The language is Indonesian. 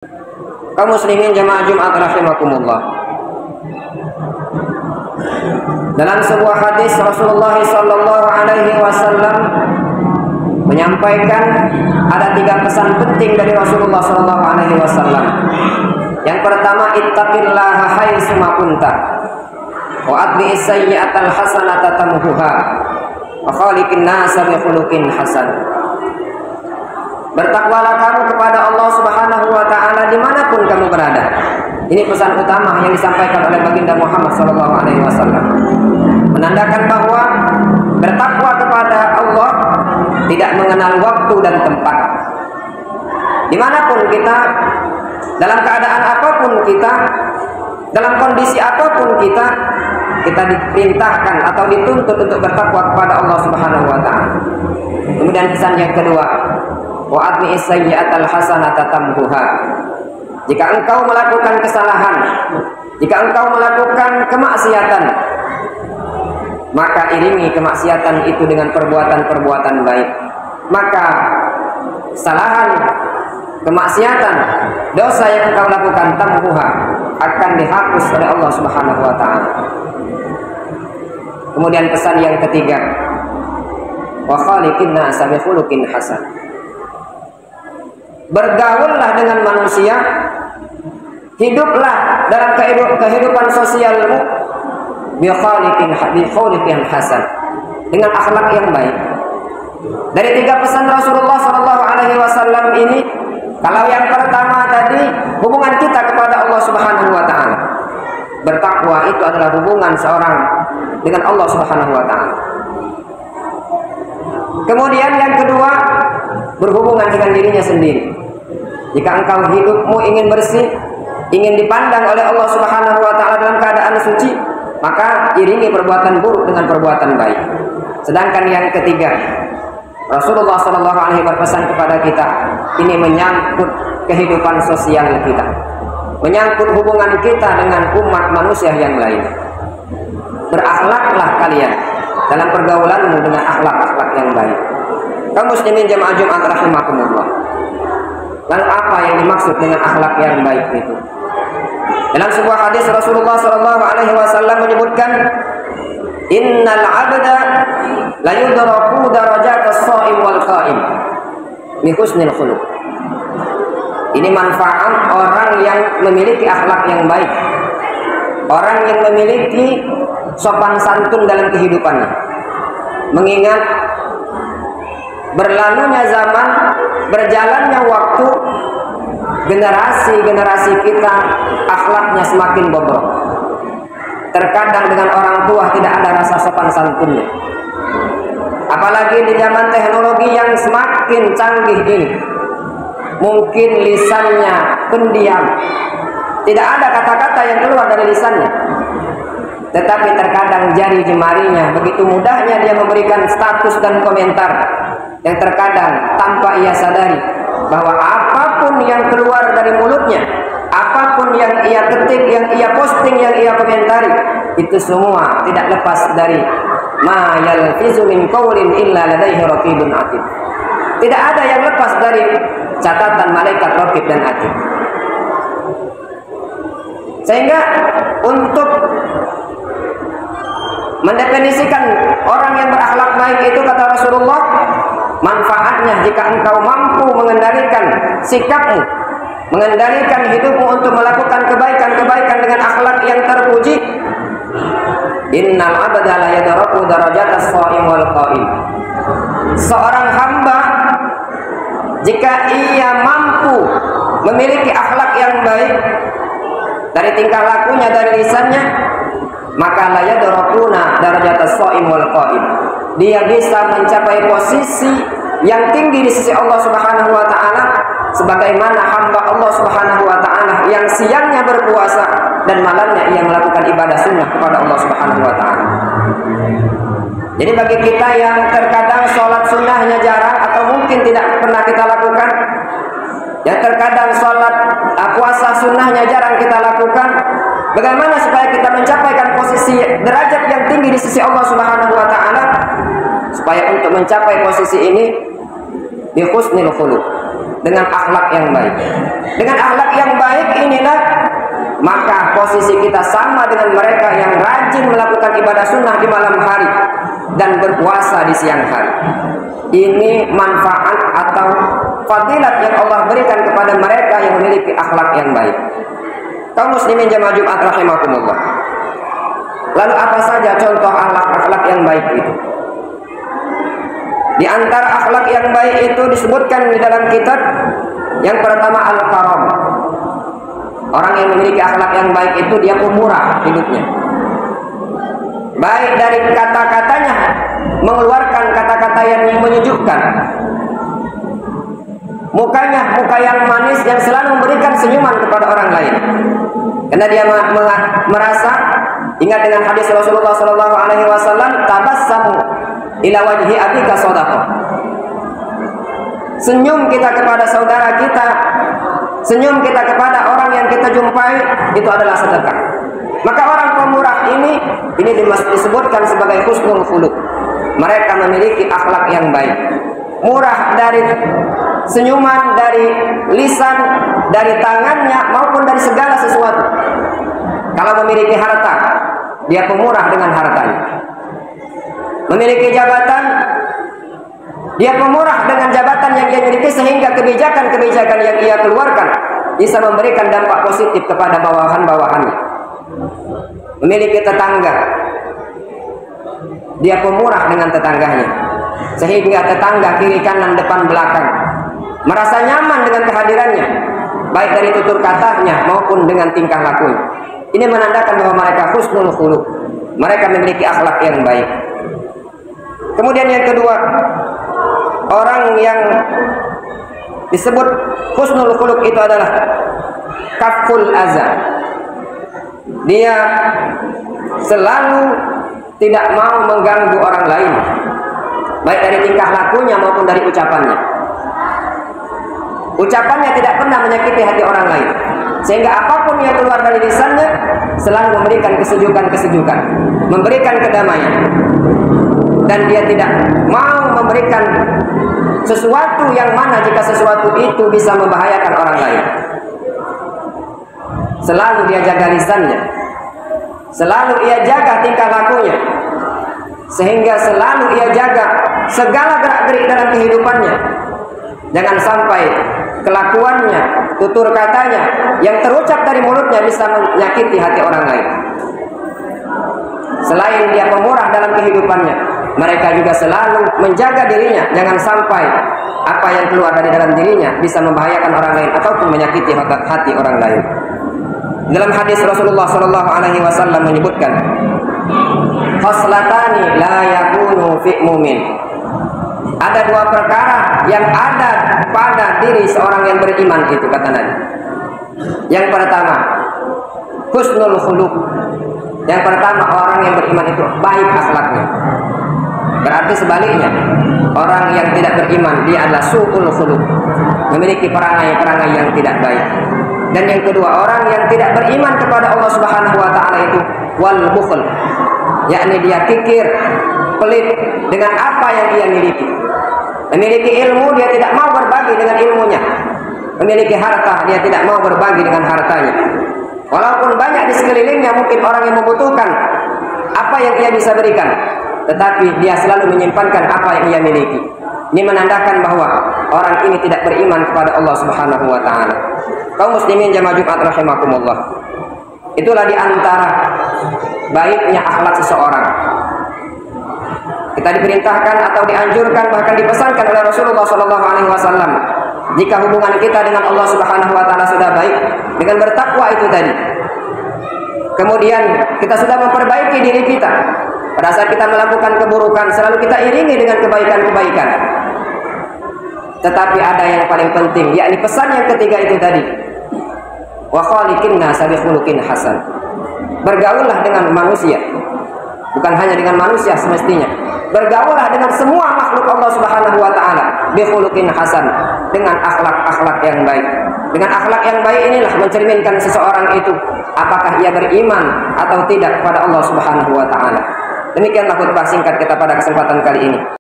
Kaum muslimin jamaah Jumat rahimakumullah. Dalam sebuah hadis Rasulullah sallallahu alaihi wasallam menyampaikan ada 3 pesan penting dari Rasulullah sallallahu alaihi wasallam. Yang pertama, ittaqillaha haitsu ma kunta wa atbi'is sayyi'atal hasanata tamhuha wa khaliqin nasa bi khuluqin hasan. Bertakwalah kamu kepada Allah Subhanahu wa taala dimanapun kamu berada. Ini pesan utama yang disampaikan oleh baginda Muhammad sallallahu alaihi wasallam. Menandakan bahwa bertakwa kepada Allah tidak mengenal waktu dan tempat. Dimanapun kita, dalam keadaan apapun kita, dalam kondisi apapun kita diperintahkan atau dituntut untuk bertakwa kepada Allah Subhanahu wa taala. Kemudian pesan yang kedua, wa atmi'is sayyi'atal hasanata tamhuha. Jika engkau melakukan kesalahan, jika engkau melakukan kemaksiatan, maka iringi kemaksiatan itu dengan perbuatan-perbuatan baik. Maka kesalahan, kemaksiatan, dosa yang engkau lakukan tamhuha akan dihapus oleh Allah Subhanahu wa taala. Kemudian pesan yang ketiga, wa khaliqin nasa bi khuluqin hasan. Bergaullah dengan manusia, hiduplah dalam kehidupan sosialmu bi khuluqin hasan, dengan akhlak yang baik. Dari 3 pesan Rasulullah sallallahu alaihi wasallam ini, kalau yang pertama tadi hubungan kita kepada Allah Subhanahu wa taala. Bertakwa itu adalah hubungan seorang dengan Allah Subhanahu wa taala. Kemudian yang kedua, berhubungan dengan dirinya sendiri. Jika engkau hidupmu ingin bersih, ingin dipandang oleh Allah Subhanahu wa taala dalam keadaan suci, maka iringi perbuatan buruk dengan perbuatan baik. Sedangkan yang ketiga, Rasulullah sallallahu alaihi berpesan kepada kita, ini menyangkut kehidupan sosial kita, menyangkut hubungan kita dengan umat manusia yang lain. Berakhlaklah kalian dalam pergaulanmu dengan akhlak-akhlak yang baik. Kaum muslimin jamaah Jumat rahimakumullah. Lalu apa yang dimaksud dengan akhlak yang baik itu? Dalam sebuah hadis Rasulullah sallallahu alaihi wasallam menyebutkan, innal 'abda la yudraku darajatas shaim wal qa'im bi husnil khuluq. Ini manfaat orang yang memiliki akhlak yang baik, orang yang memiliki sopan santun dalam kehidupannya. Mengingat berlalunya zaman, berjalannya waktu, generasi kita akhlaknya semakin bobrok. Terkadang dengan orang tua tidak ada rasa sopan santunnya. Apalagi di zaman teknologi yang semakin canggih ini, mungkin lisannya pendiam, tidak ada kata-kata yang keluar dari lisannya. Tetapi terkadang jari jemarinya begitu mudahnya dia memberikan status dan komentar yang terkadang tanpa ia sadari bahwa apapun yang keluar dari mulutnya, apapun yang ia ketik, yang ia posting, yang ia komentari, itu semua tidak lepas dari ma yalfizu min qawlin illa ladaihi raqibun atid. Tidak ada yang lepas dari catatan malaikat raqib dan atid. Sehingga untuk mendefinisikan orang yang berakhlak baik itu, kata Rasulullah, manfaatnya jika engkau mampu mengendalikan sikapmu, mengendalikan hidupmu untuk melakukan kebaikan-kebaikan dengan akhlak yang terpuji. Innal 'abda la yadraku darajatas shaim wal qa'im. Seorang hamba jika ia mampu memiliki akhlak yang baik dari tingkah lakunya, dari lisannya, maka la yadrakuna darajatas shaim wal qa'im. Dia bisa mencapai posisi yang tinggi di sisi Allah Subhanahu wa taala sebagaimana hamba Allah Subhanahu wa taala yang siangnya berpuasa dan malamnya ia melakukan ibadah sunnah kepada Allah Subhanahu wa taala. Jadi bagi kita yang terkadang sholat sunnahnya jarang atau mungkin tidak pernah kita lakukan, yang terkadang sholat puasa sunnahnya jarang kita lakukan, bagaimana supaya kita mencapaikan posisi derajat yang tinggi di sisi Allah Subhanahu wa taala? Supaya untuk mencapai posisi ini bi husnil khuluq, dengan akhlak yang baik. Dengan akhlak yang baik inilah maka posisi kita sama dengan mereka yang rajin melakukan ibadah sunnah di malam hari dan berpuasa di siang hari. Ini manfaat atau fadilat yang Allah berikan kepada mereka yang memiliki akhlak yang baik. Kaum muslimin jamaah Jumat rahimakumullah. Lalu apa saja contoh akhlak yang baik itu? Di antara akhlak yang baik itu disebutkan di dalam kitab yang pertama al-karam. Orang yang memiliki akhlak yang baik itu dia pemurah hidupnya. Baik dari kata-katanya mengeluarkan kata-kata yang menyejukkan. Mukanya muka yang manis yang selalu memberikan senyuman kepada orang lain. Karena dia merasa ingat dengan hadis Rasulullah sallallahu alaihi wasallam, tabassamu ila wajhi abika shadaqah. Senyum kita kepada saudara kita, senyum kita kepada orang yang kita jumpai itu adalah sedekah. Maka orang pemurah ini disebutkan sebagai husnul khuluq. Mereka memiliki akhlak yang baik. Murah dari senyuman, dari lisan, dari tangannya maupun dari segala sesuatu. Kalau memiliki harta, dia pemurah dengan hartanya. Memiliki jabatan, dia pemurah dengan jabatan yang dia miliki sehingga kebijakan-kebijakan yang ia keluarkan bisa memberikan dampak positif kepada bawahan-bawahannya. Memiliki tetangga, dia pemurah dengan tetangganya sehingga tetangga kiri kanan depan belakang merasa nyaman dengan kehadirannya, baik dari tutur katanya maupun dengan tingkah lakunya. Ini menandakan bahwa mereka husnul khuluq, mereka memiliki akhlak yang baik. Kemudian yang kedua, orang yang disebut husnul khuluq itu adalah kaful azza. Dia selalu tidak mau mengganggu orang lain, baik dari tingkah lakunya maupun dari ucapannya. Ucapannya tidak pernah menyakiti hati orang lain, sehingga apapun yang keluar dari lisannya selalu memberikan kesejukan, memberikan kedamaian. Dan dia tidak mau memberikan sesuatu yang mana jika sesuatu itu bisa membahayakan orang lain. Selalu dia jaga lisannya, selalu ia jaga tingkah lakunya, sehingga selalu ia jaga segala gerak-gerik dalam kehidupannya. Jangan sampai kelakuannya, tutur katanya yang terucap dari mulutnya bisa menyakiti hati orang lain. Selain dia pemurah dalam kehidupannya, mereka juga selalu menjaga dirinya, jangan sampai apa yang keluar dari dalam dirinya bisa membahayakan orang lain ataupun menyakiti hati orang lain. Dalam hadis Rasulullah sallallahu alaihi wasallam menyebutkan, khoslatani la yakunu fi mu'min. Ada dua perkara yang ada pada diri seorang yang beriman itu, kata Nabi. Yang pertama, husnul khuluq. Yang pertama, orang yang beriman itu baik akhlaknya. Berarti sebaliknya, orang yang tidak beriman dia adalah su'ul khuluq, memiliki perangai-perangai yang tidak baik. Dan yang kedua, orang yang tidak beriman kepada Allah Subhanahu wa taala itu wal bukhl, yakni dia kikir, pelit dengan apa yang ia miliki. Memiliki ilmu, dia tidak mau berbagi dengan ilmunya. Memiliki harta, dia tidak mau berbagi dengan hartanya. Walaupun banyak di sekelilingnya mungkin orang yang membutuhkan apa yang ia bisa berikan, tetapi dia selalu menyimpankan apa yang ia miliki. Ini menandakan bahwa orang ini tidak beriman kepada Allah Subhanahu wa taala. Kaum muslimin jamaah Jumat rahimakumullah. Itulah di antara baiknya akhlak seseorang. Kita diperintahkan atau dianjurkan, bahkan dipesankan oleh Rasulullah sallallahu alaihi wasallam, jika hubungan kita dengan Allah Subhanahu wa taala sudah baik dengan bertakwa itu tadi, kemudian kita sudah memperbaiki diri kita, pada saat kita melakukan keburukan selalu kita iringi dengan kebaikan-kebaikan. Tetapi ada yang paling penting, yakni pesan yang ketiga itu tadi, wa khaliqin nasa bi khuluqin hasan. Bergaullah dengan manusia, bukan hanya dengan manusia semestinya, bergaullah dengan semua makhluk Allah Subhanahu wa taala bi khuluqin hasan, dengan akhlak-akhlak yang baik. Dengan akhlak yang baik inilah mencerminkan seseorang itu apakah ia beriman atau tidak kepada Allah Subhanahu wa taala. Demikianlah khutbah singkat kita pada kesempatan kali ini.